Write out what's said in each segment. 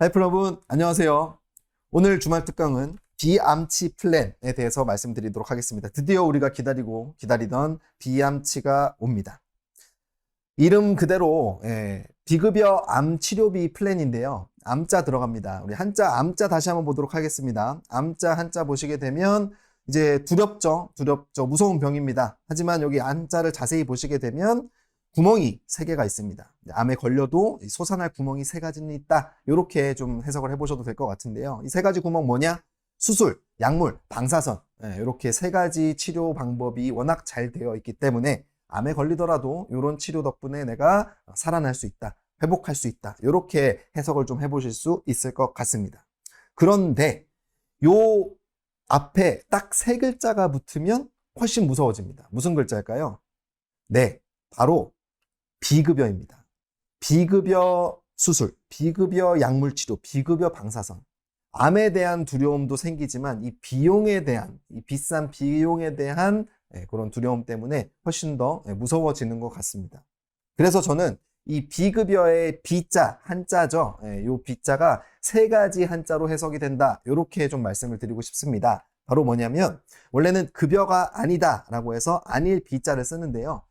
하이프 여러분, 안녕하세요. 오늘 주말 특강은 비암치 플랜에 대해서 말씀드리도록 하겠습니다. 드디어 우리가 기다리던 비암치가 옵니다. 이름 그대로 비급여 암 치료비 플랜인데요. 암자 들어갑니다. 우리 암자 다시 한번 보도록 하겠습니다. 암자 한자 보시게 되면 이제 두렵죠. 무서운 병입니다. 하지만 여기 암자를 자세히 보시게 되면 구멍이 3개가 있습니다. 암에 걸려도 솟아날 구멍이 3가지는 있다. 이렇게 좀 해석을 해보셔도 될 것 같은데요. 이 3가지 구멍 뭐냐? 수술, 약물, 방사선. 이렇게 3가지 치료 방법이 워낙 잘 되어 있기 때문에 암에 걸리더라도 이런 치료 덕분에 내가 살아날 수 있다. 회복할 수 있다. 이렇게 해석을 좀 해보실 수 있을 것 같습니다. 그런데 요 앞에 딱 3글자가 붙으면 훨씬 무서워집니다. 무슨 글자일까요? 네, 바로 비급여입니다. 비급여 수술, 비급여 약물 치료, 비급여 방사선. 암에 대한 두려움도 생기지만 이 비싼 비용에 대한 그런 두려움 때문에 훨씬 더 무서워지는 것 같습니다. 그래서 저는 이 비급여의 비자, 한자죠. 이 비자가 3가지 한자로 해석이 된다. 이렇게 좀 말씀을 드리고 싶습니다. 바로 뭐냐면 원래는 급여가 아니다라고 해서 아닐 비자를 쓰는데요.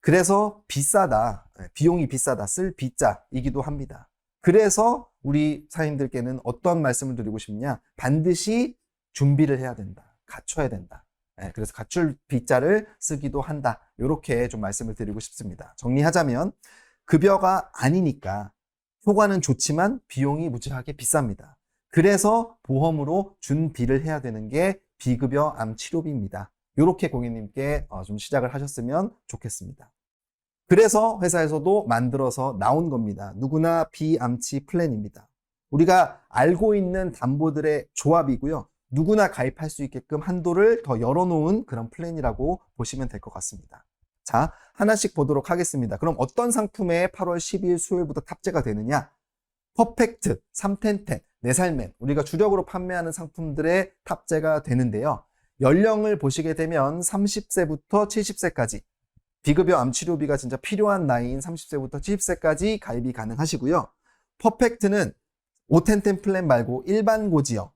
그래서 비싸다, 비용이 비싸다, 쓸 비자이기도 합니다. 그래서 우리 사인들께는 어떤 말씀을 드리고 싶냐? 반드시 준비를 해야 된다. 갖춰야 된다. 그래서 갖출 비자를 쓰기도 한다. 이렇게 좀 말씀을 드리고 싶습니다. 정리하자면 급여가 아니니까 효과는 좋지만 비용이 무지하게 비쌉니다. 그래서 보험으로 준비를 해야 되는 게 비급여 암 치료비입니다. 이렇게 고객님께 좀 시작을 하셨으면 좋겠습니다. 그래서 회사에서도 만들어서 나온 겁니다. 누구나 비암치 플랜입니다. 우리가 알고 있는 담보들의 조합이고요. 누구나 가입할 수 있게끔 한도를 더 열어놓은 그런 플랜이라고 보시면 될 것 같습니다. 자, 하나씩 보도록 하겠습니다. 그럼 어떤 상품에 8월 12일 수요일부터 탑재가 되느냐? 퍼펙트, 3텐텐, 네살맨, 우리가 주력으로 판매하는 상품들의 탑재가 되는데요. 연령을 보시게 되면 30세부터 70세까지 비급여 암 치료비가 진짜 필요한 나이인 30세부터 70세까지 가입이 가능하시고요. 퍼펙트는 5텐텐 플랜 말고 일반 고지역,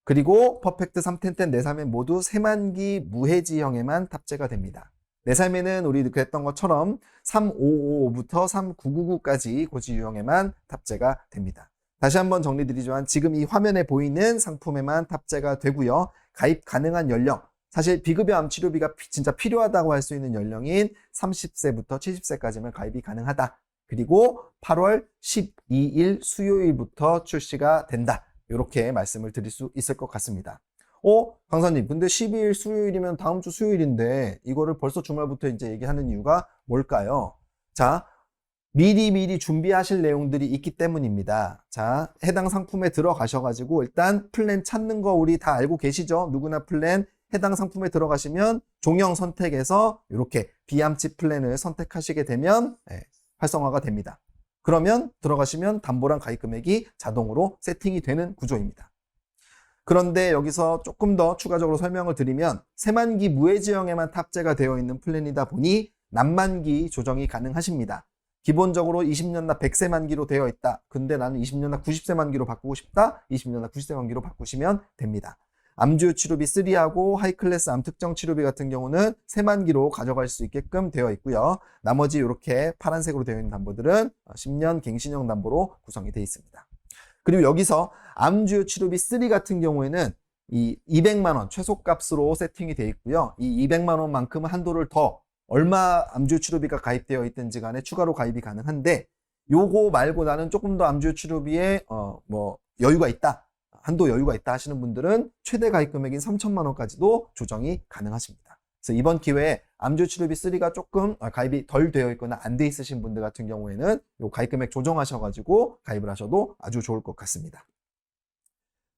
그리고 퍼펙트 3텐텐 네살맨 모두 새만기 무해지형에만 탑재가 됩니다. 네살맨은 우리 그랬던 것처럼 3555부터 3999까지 고지 유형에만 탑재가 됩니다. 다시 한번 정리드리지만 지금 이 화면에 보이는 상품에만 탑재가 되고요. 가입 가능한 연령, 사실 비급여 암 치료비가 진짜 필요하다고 할 수 있는 연령인 30세부터 70세까지만 가입이 가능하다. 그리고 8월 12일 수요일부터 출시가 된다. 이렇게 말씀을 드릴 수 있을 것 같습니다. 강사님, 근데 12일 수요일이면 다음 주 수요일인데 이거를 벌써 주말부터 이제 얘기하는 이유가 뭘까요? 자, 미리 준비하실 내용들이 있기 때문입니다. 자, 해당 상품에 들어가셔가지고 일단 플랜 찾는 거 우리 다 알고 계시죠? 누구나 플랜 해당 상품에 들어가시면 종형 선택에서 이렇게 비암치 플랜을 선택하시게 되면 활성화가 됩니다. 그러면 들어가시면 담보랑 가입 금액이 자동으로 세팅이 되는 구조입니다. 그런데 여기서 조금 더 추가적으로 설명을 드리면 새만기 무해지형에만 탑재가 되어 있는 플랜이다 보니 남만기 조정이 가능하십니다. 기본적으로 20년 납 100세 만기로 되어 있다. 근데 나는 20년 납 90세 만기로 바꾸고 싶다. 20년 납 90세 만기로 바꾸시면 됩니다. 암주요 치료비 3하고 하이클래스 암 특정 치료비 같은 경우는 새만기로 가져갈 수 있게끔 되어 있고요. 나머지 이렇게 파란색으로 되어 있는 담보들은 10년 갱신형 담보로 구성이 되어 있습니다. 그리고 여기서 암주요 치료비 3 같은 경우에는 이 200만 원 최소값으로 세팅이 되어 있고요. 이 200만 원만큼은 한도를 더 얼마 암주요 치료비가 가입되어 있든지 간에 추가로 가입이 가능한데 요거 말고 나는 조금 더 암주요 치료비에 여유가 있다. 한도 여유가 있다 하시는 분들은 최대 가입 금액인 3천만 원까지도 조정이 가능하십니다. 그래서 이번 기회에 암주요 치료비 3가 조금 가입이 덜 되어 있거나 안 돼 있으신 분들 같은 경우에는 요 가입 금액 조정하셔가지고 가입을 하셔도 아주 좋을 것 같습니다.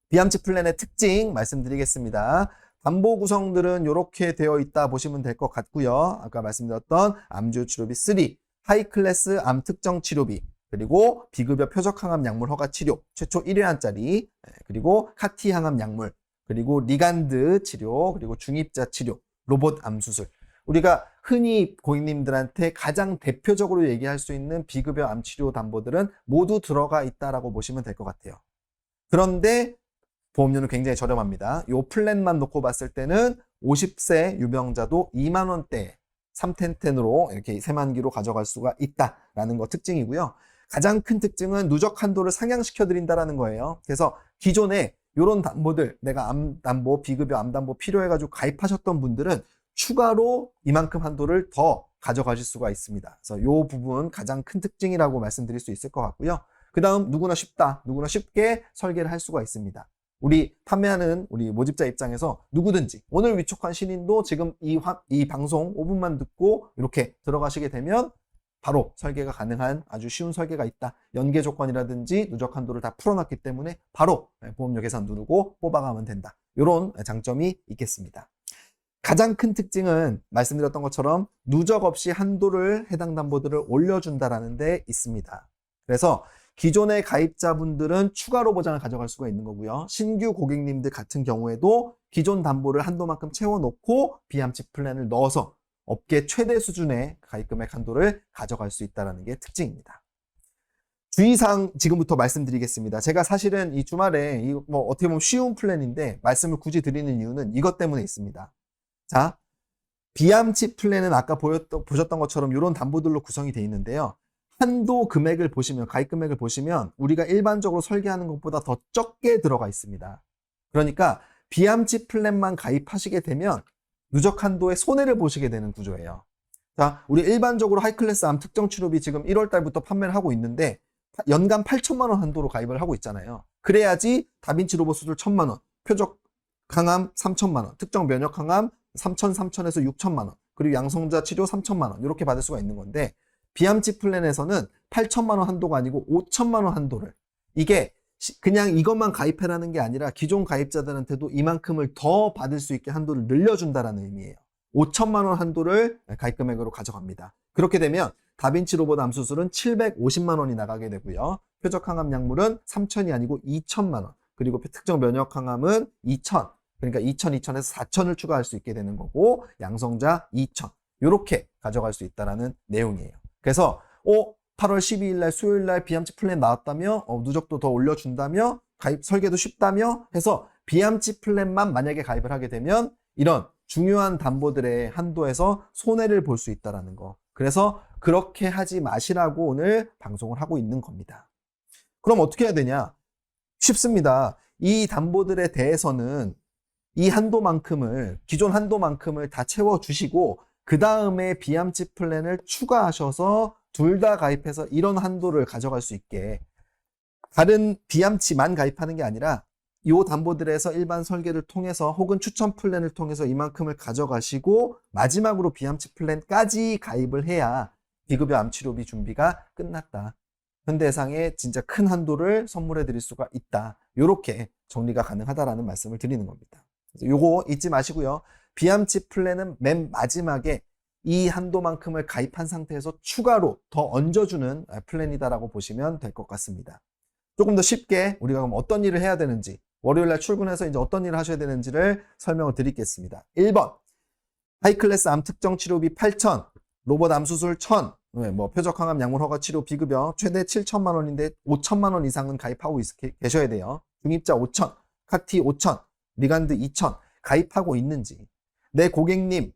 비암치 플랜의 특징 말씀드리겠습니다. 담보 구성들은 이렇게 되어 있다 보시면 될 것 같고요. 아까 말씀드렸던 암주요 치료비 3, 하이클래스 암 특정 치료비, 그리고 비급여 표적 항암 약물 허가 치료 최초 1회안짜리, 그리고 카티 항암 약물, 그리고 리간드 치료, 그리고 중입자 치료, 로봇 암 수술. 우리가 흔히 고객님들한테 가장 대표적으로 얘기할 수 있는 비급여 암치료 담보들은 모두 들어가 있다라고 보시면 될 것 같아요. 그런데 보험료는 굉장히 저렴합니다. 이 플랜만 놓고 봤을 때는 50세 유병자도 2만 원대 3텐텐으로 이렇게 세만기로 가져갈 수가 있다라는 거 특징이고요. 가장 큰 특징은 누적 한도를 상향시켜 드린다라는 거예요. 그래서 기존에 이런 담보들, 내가 암담보, 비급여 암담보 필요해가지고 가입하셨던 분들은 추가로 이만큼 한도를 더 가져가실 수가 있습니다. 그래서 이 부분 가장 큰 특징이라고 말씀드릴 수 있을 것 같고요. 그 다음 누구나 쉽다, 누구나 쉽게 설계를 할 수가 있습니다. 우리 판매하는 우리 모집자 입장에서 누구든지 오늘 위촉한 신인도 지금 이 방송 5분만 듣고 이렇게 들어가시게 되면 바로 설계가 가능한 아주 쉬운 설계가 있다. 연계 조건이라든지 누적 한도를 다 풀어놨기 때문에 바로 보험료 계산 누르고 뽑아가면 된다. 이런 장점이 있겠습니다. 가장 큰 특징은 말씀드렸던 것처럼 누적 없이 한도를 해당 담보들을 올려준다라는 데 있습니다. 그래서 기존의 가입자분들은 추가로 보장을 가져갈 수가 있는 거고요. 신규 고객님들 같은 경우에도 기존 담보를 한도만큼 채워놓고 비암치 플랜을 넣어서 업계 최대 수준의 가입금액 한도를 가져갈 수 있다는 게 특징입니다. 주의사항 지금부터 말씀드리겠습니다. 제가 사실은 이 주말에 어떻게 보면 쉬운 플랜인데 말씀을 굳이 드리는 이유는 이것 때문에 있습니다. 자, 비암치 플랜은 아까 보셨던 것처럼 이런 담보들로 구성이 되어 있는데요. 한도 금액을 보시면, 가입 금액을 보시면 우리가 일반적으로 설계하는 것보다 더 적게 들어가 있습니다. 그러니까 비암치 플랜만 가입하시게 되면 누적 한도의 손해를 보시게 되는 구조예요. 자, 우리 일반적으로 하이클래스 암 특정 치료비 지금 1월 달부터 판매를 하고 있는데 연간 8천만 원 한도로 가입을 하고 있잖아요. 그래야지 다빈치 로봇 수술 1,000만 원, 표적 항암 3천만 원, 특정 면역 항암 3,000에서 6천만 원, 그리고 양성자 치료 3천만 원 이렇게 받을 수가 있는 건데 비암치 플랜에서는 8천만 원 한도가 아니고 5천만 원 한도를, 이게 그냥 이것만 가입해라는 게 아니라 기존 가입자들한테도 이만큼을 더 받을 수 있게 한도를 늘려준다라는 의미예요. 5천만 원 한도를 가입 금액으로 가져갑니다. 그렇게 되면 다빈치 로봇 암 수술은 750만 원이 나가게 되고요. 표적 항암 약물은 3천이 아니고 2천만 원, 그리고 특정 면역 항암은 2천, 그러니까 2,000에서 4천을 추가할 수 있게 되는 거고 양성자 2천, 이렇게 가져갈 수 있다는 내용이에요. 그래서 8월 12일 날 수요일 날 비암치 플랜 나왔다며, 누적도 더 올려준다며, 가입 설계도 쉽다며 해서 비암치 플랜만 만약에 가입을 하게 되면 이런 중요한 담보들의 한도에서 손해를 볼 수 있다는 거. 그래서 그렇게 하지 마시라고 오늘 방송을 하고 있는 겁니다. 그럼 어떻게 해야 되냐? 쉽습니다. 이 담보들에 대해서는 이 한도만큼을, 기존 한도만큼을 다 채워주시고 그 다음에 비암치 플랜을 추가하셔서 둘 다 가입해서 이런 한도를 가져갈 수 있게, 다른 비암치만 가입하는 게 아니라 이 담보들에서 일반 설계를 통해서 혹은 추천 플랜을 통해서 이만큼을 가져가시고 마지막으로 비암치 플랜까지 가입을 해야 비급여 암치료비 준비가 끝났다. 현대해상에 진짜 큰 한도를 선물해 드릴 수가 있다. 이렇게 정리가 가능하다라는 말씀을 드리는 겁니다. 그래서 요거 잊지 마시고요. 비암치 플랜은 맨 마지막에 이 한도만큼을 가입한 상태에서 추가로 더 얹어주는 플랜이다라고 보시면 될 것 같습니다. 조금 더 쉽게 우리가 그럼 어떤 일을 해야 되는지, 월요일날 출근해서 이제 어떤 일을 하셔야 되는지를 설명을 드리겠습니다. 1번, 하이클래스 암 특정 치료비 8천, 로봇 암 수술 1,000, 표적 항암 약물 허가 치료 비급여 최대 7천만 원인데 5천만 원 이상은 가입하고 계셔야 돼요. 중입자 5천, 카티 5천, 리간드 2천 가입하고 있는지, 내 고객님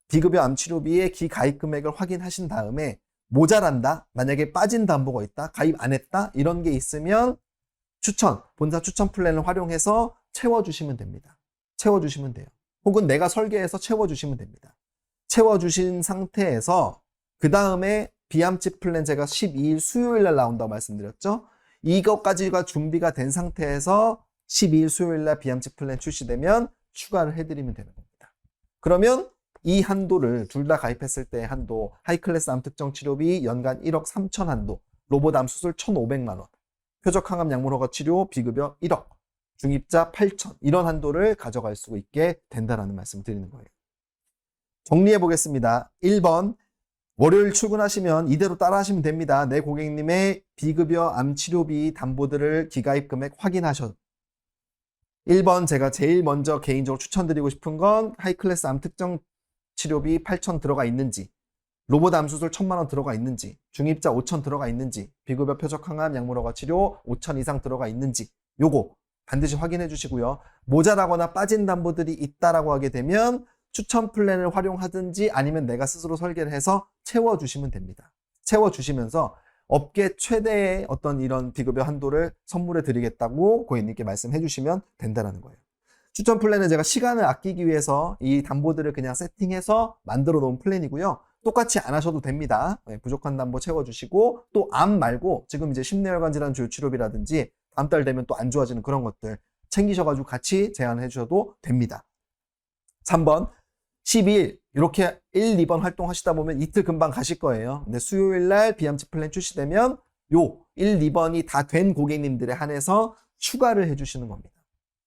비급여 암 치료비의 기가입 금액을 확인하신 다음에 모자란다, 만약에 빠진 담보가 있다, 가입 안 했다, 이런 게 있으면 본사 추천 플랜을 활용해서 채워주시면 됩니다. 채워주시면 돼요. 혹은 내가 설계해서 채워주시면 됩니다. 채워주신 상태에서 그 다음에 비암치 플랜 제가 12일 수요일 날 나온다고 말씀드렸죠. 이것까지가 준비가 된 상태에서 12일 수요일 날 비암치 플랜 출시되면 추가를 해드리면 되는 겁니다. 그러면 이 한도를 둘 다 가입했을 때 한도, 하이클래스 암 특정 치료비 연간 1억 3천 한도, 로봇 암 수술 1,500만 원, 표적 항암 약물 허가 치료 비급여 1억, 중입자 8천, 이런 한도를 가져갈 수 있게 된다라는 말씀을 드리는 거예요. 정리해 보겠습니다. 1번, 월요일 출근하시면 이대로 따라 하시면 됩니다. 내 고객님의 비급여 암 치료비 담보들을 기가입 금액 확인하셔. 1번 제가 제일 먼저 개인적으로 추천드리고 싶은 건 하이클래스 암 특정 치료비 8천 들어가 있는지, 로봇 암수술 1,000만 원 들어가 있는지, 중입자 5천 들어가 있는지, 비급여 표적 항암 약물허가 치료 5천 이상 들어가 있는지 요거 반드시 확인해 주시고요. 모자라거나 빠진 담보들이 있다라고 하게 되면 추천 플랜을 활용하든지 아니면 내가 스스로 설계를 해서 채워주시면 됩니다. 채워주시면서 업계 최대의 어떤 이런 비급여 한도를 선물해 드리겠다고 고객님께 말씀해 주시면 된다는 거예요. 추천 플랜은 제가 시간을 아끼기 위해서 이 담보들을 그냥 세팅해서 만들어 놓은 플랜이고요. 똑같이 안 하셔도 됩니다. 부족한 담보 채워주시고 또 암 말고 지금 이제 심뇌혈관 질환 조율 치료비라든지 다음 달 되면 또 안 좋아지는 그런 것들 챙기셔가지고 같이 제안해 주셔도 됩니다. 3번 12일 이렇게 1, 2번 활동하시다 보면 이틀 금방 가실 거예요. 근데 수요일 날 비암치 플랜 출시되면 요 1, 2번이 다 된 고객님들에 한해서 추가를 해주시는 겁니다.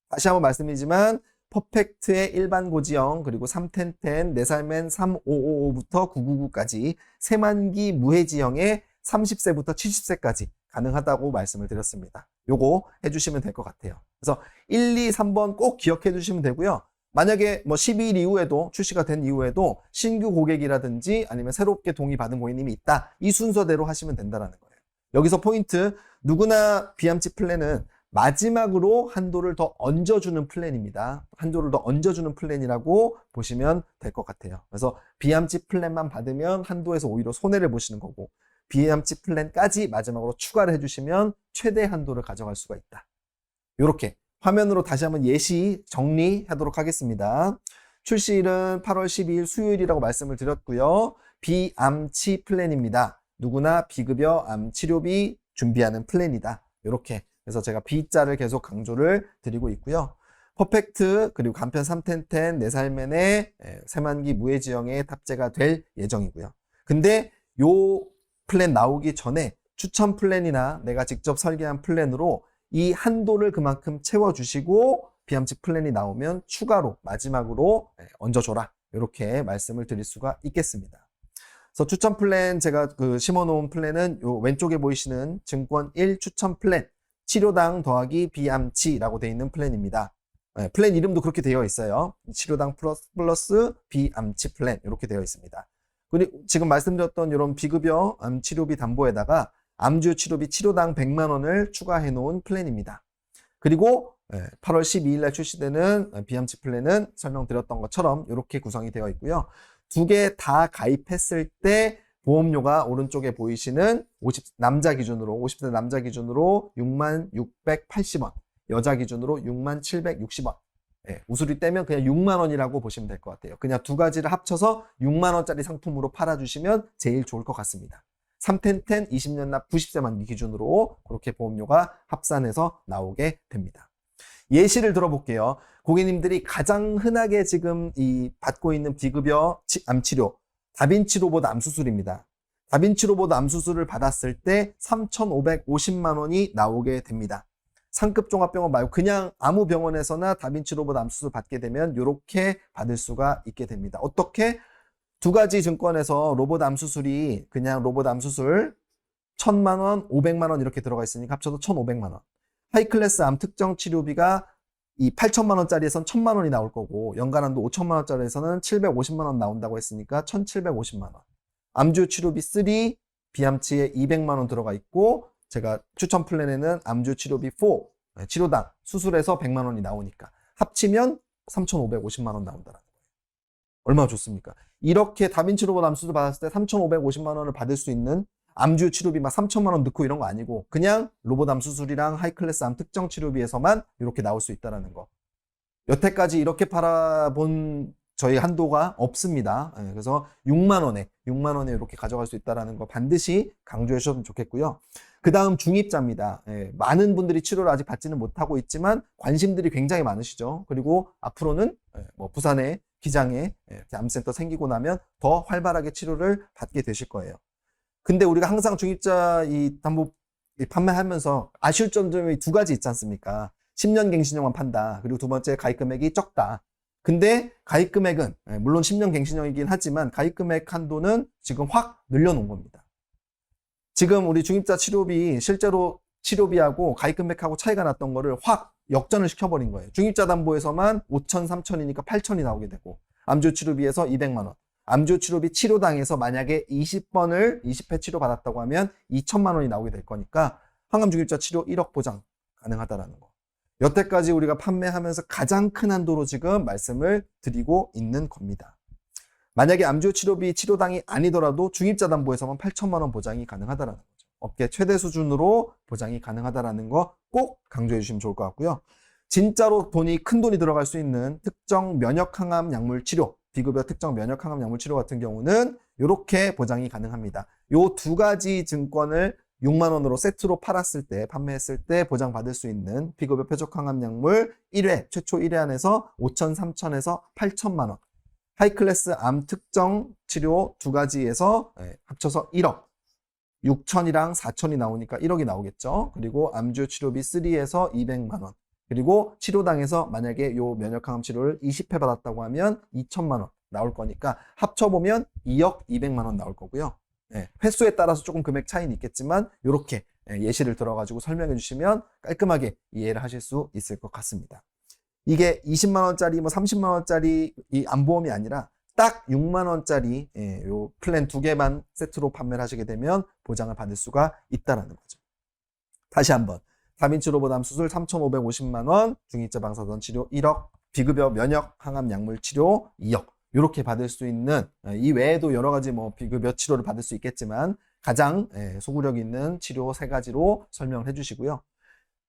다시 한번 말씀드리지만 퍼펙트의 일반 고지형 그리고 31010, 내살맨 3555부터 999까지 세만기 무해지형의 30세부터 70세까지 가능하다고 말씀을 드렸습니다. 요거 해주시면 될 것 같아요. 그래서 1, 2, 3번 꼭 기억해 주시면 되고요. 만약에 뭐 12일 이후에도 출시가 된 이후에도 신규 고객이라든지 아니면 새롭게 동의받은 고객님이 있다. 이 순서대로 하시면 된다는 거예요. 여기서 포인트, 누구나 비암치 플랜은 마지막으로 한도를 더 얹어주는 플랜입니다. 한도를 더 얹어주는 플랜이라고 보시면 될 것 같아요. 그래서 비암치 플랜만 받으면 한도에서 오히려 손해를 보시는 거고 비암치 플랜까지 마지막으로 추가를 해주시면 최대 한도를 가져갈 수가 있다. 이렇게 화면으로 다시 한번 예시 정리하도록 하겠습니다. 출시일은 8월 12일 수요일이라고 말씀을 드렸고요. 비암치 플랜입니다. 누구나 비급여 암 치료비 준비하는 플랜이다. 이렇게 그래서 제가 B자를 계속 강조를 드리고 있고요. 퍼펙트 그리고 간편 31010 내살맨의 세만기 무해지형에 탑재가 될 예정이고요. 근데 요 플랜 나오기 전에 추천 플랜이나 내가 직접 설계한 플랜으로 이 한도를 그만큼 채워주시고 비암치 플랜이 나오면 추가로 마지막으로 얹어줘라 이렇게 말씀을 드릴 수가 있겠습니다. 그래서 추천 플랜 제가 심어놓은 플랜은 요 왼쪽에 보이시는 증권 1 추천 플랜 치료당 더하기 비암치라고 되어 있는 플랜입니다. 플랜 이름도 그렇게 되어 있어요. 치료당 플러스 비암치 플랜 이렇게 되어 있습니다. 그리고 지금 말씀드렸던 이런 비급여 암 치료비 담보에다가 암주 치료비 치료당 100만 원을 추가해 놓은 플랜입니다. 그리고 8월 12일 날 출시되는 비암치 플랜은 설명드렸던 것처럼 이렇게 구성이 되어 있고요. 두 개 다 가입했을 때 보험료가 오른쪽에 보이시는 50대 남자 기준으로 66,680원, 여자 기준으로 67,660원. 우수리 떼면 그냥 6만 원이라고 보시면 될 것 같아요. 그냥 두 가지를 합쳐서 6만 원짜리 상품으로 팔아주시면 제일 좋을 것 같습니다. 31010 20년 납 90세 만기 기준으로 그렇게 보험료가 합산해서 나오게 됩니다. 예시를 들어볼게요. 고객님들이 가장 흔하게 지금 받고 있는 비급여 암치료 다빈치 로봇 암수술입니다. 다빈치 로봇 암수술을 받았을 때 3,550만 원이 나오게 됩니다. 상급 종합병원 말고 그냥 아무 병원에서나 다빈치 로봇 암수술 받게 되면 이렇게 받을 수가 있게 됩니다. 어떻게? 두 가지 증권에서 로봇 암수술이 그냥 로봇 암수술 1,000만 원, 500만 원 이렇게 들어가 있으니까 합쳐서 1,500만 원. 하이클래스 암 특정 치료비가 이 8천만 원짜리에선 1,000만 원이 나올 거고 연간한도 5천만 원짜리에서는 750만 원 나온다고 했으니까 1,750만 원. 암주 치료비 3 비암치에 200만 원 들어가 있고 제가 추천 플랜에는 암주 치료비 4 치료당 수술에서 100만 원이 나오니까 합치면 3,550만 원 나온다는 거예요. 얼마나 좋습니까? 이렇게 다빈치 로봇 암수술 받았을 때 3,550만 원을 받을 수 있는 암주 치료비 막 3천만 원 넣고 이런 거 아니고 그냥 로봇 암수술이랑 하이클래스 암 특정 치료비에서만 이렇게 나올 수 있다는 거. 여태까지 이렇게 팔아본 저희 한도가 없습니다. 그래서 6만 원에 이렇게 가져갈 수 있다는 거 반드시 강조해 주셨으면 좋겠고요. 그 다음 중입자입니다. 많은 분들이 치료를 아직 받지는 못하고 있지만 관심들이 굉장히 많으시죠. 그리고 앞으로는 뭐 부산에 기장에 암센터 생기고 나면 더 활발하게 치료를 받게 되실 거예요. 근데 우리가 항상 중입자 담보 판매하면서 아쉬울 점이 두 가지 있지 않습니까? 10년 갱신형만 판다. 그리고 두 번째 가입 금액이 적다. 근데 가입 금액은 물론 10년 갱신형이긴 하지만 가입 금액 한도는 지금 확 늘려놓은 겁니다. 지금 우리 중입자 치료비 실제로 치료비하고 가입 금액하고 차이가 났던 거를 확 역전을 시켜버린 거예요. 중입자 담보에서만 5천, 3천이니까 8천이 나오게 되고 암조 치료비에서 200만 원. 암조 치료비 치료당에서 만약에 20회 치료 받았다고 하면 2천만 원이 나오게 될 거니까 항암 중일자 치료 1억 보장 가능하다라는 거. 여태까지 우리가 판매하면서 가장 큰 한도로 지금 말씀을 드리고 있는 겁니다. 만약에 암조 치료비 치료당이 아니더라도 중입자 담보에서만 8천만 원 보장이 가능하다라는 거죠. 업계 최대 수준으로 보장이 가능하다라는 거 꼭 강조해 주시면 좋을 것 같고요. 진짜로 큰 돈이 들어갈 수 있는 특정 면역 항암 약물 치료, 비급여 특정 면역 항암 약물 치료 같은 경우는 이렇게 보장이 가능합니다. 요 두 가지 증권을 6만 원으로 세트로 팔았을 때, 판매했을 때 보장받을 수 있는 비급여 표적 항암 약물 1회, 최초 1회 안에서 5천, 3천에서 8천만 원. 하이클래스 암 특정 치료 두 가지에서 합쳐서 1억. 6천이랑 4천이 나오니까 1억이 나오겠죠. 그리고 암조 치료비 3에서 200만 원. 그리고 치료당에서 만약에 요 면역항암 치료를 20회 받았다고 하면 2천만 원 나올 거니까 합쳐보면 2억 200만 원 나올 거고요. 횟수에 따라서 조금 금액 차이는 있겠지만 이렇게 예시를 들어가지고 설명해 주시면 깔끔하게 이해를 하실 수 있을 것 같습니다. 이게 20만 원짜리, 30만 원짜리 이 암보험이 아니라 딱 6만 원짜리 요 플랜 두 개만 세트로 판매를 하시게 되면 보장을 받을 수가 있다라는 거죠. 다시 한번. 다빈치 로봇암 수술 3,550만 원, 중입자 방사선 치료 1억, 비급여 면역 항암 약물 치료 2억. 이렇게 받을 수 있는, 이 외에도 여러 가지 비급여 치료를 받을 수 있겠지만 가장 소구력 있는 치료 3가지로 설명을 해주시고요.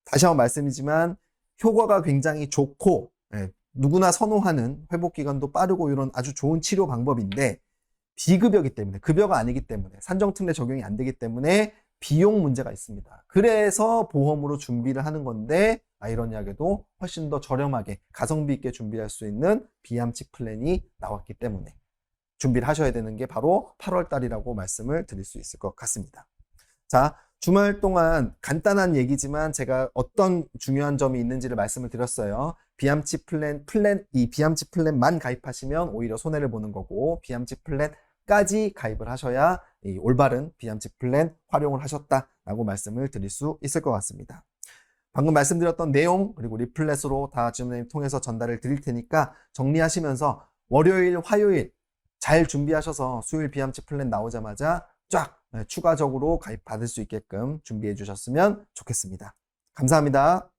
다시 한번 말씀이지만 효과가 굉장히 좋고 누구나 선호하는 회복 기간도 빠르고 이런 아주 좋은 치료 방법인데 비급여기 때문에, 급여가 아니기 때문에, 산정특례 적용이 안 되기 때문에 비용 문제가 있습니다. 그래서 보험으로 준비를 하는 건데 아이러니하게도 훨씬 더 저렴하게 가성비 있게 준비할 수 있는 비암치 플랜이 나왔기 때문에 준비를 하셔야 되는 게 바로 8월 달이라고 말씀을 드릴 수 있을 것 같습니다. 자, 주말 동안 간단한 얘기지만 제가 어떤 중요한 점이 있는지를 말씀을 드렸어요. 비암치 이 비암치 플랜만 가입하시면 오히려 손해를 보는 거고, 비암치 플랜까지 가입을 하셔야 이 올바른 비암치 플랜 활용을 하셨다라고 말씀을 드릴 수 있을 것 같습니다. 방금 말씀드렸던 내용 그리고 리플렛으로 다 지원님 통해서 전달을 드릴 테니까 정리하시면서 월요일, 화요일 잘 준비하셔서 수요일 비암치 플랜 나오자마자 쫙 추가적으로 가입 받을 수 있게끔 준비해 주셨으면 좋겠습니다. 감사합니다.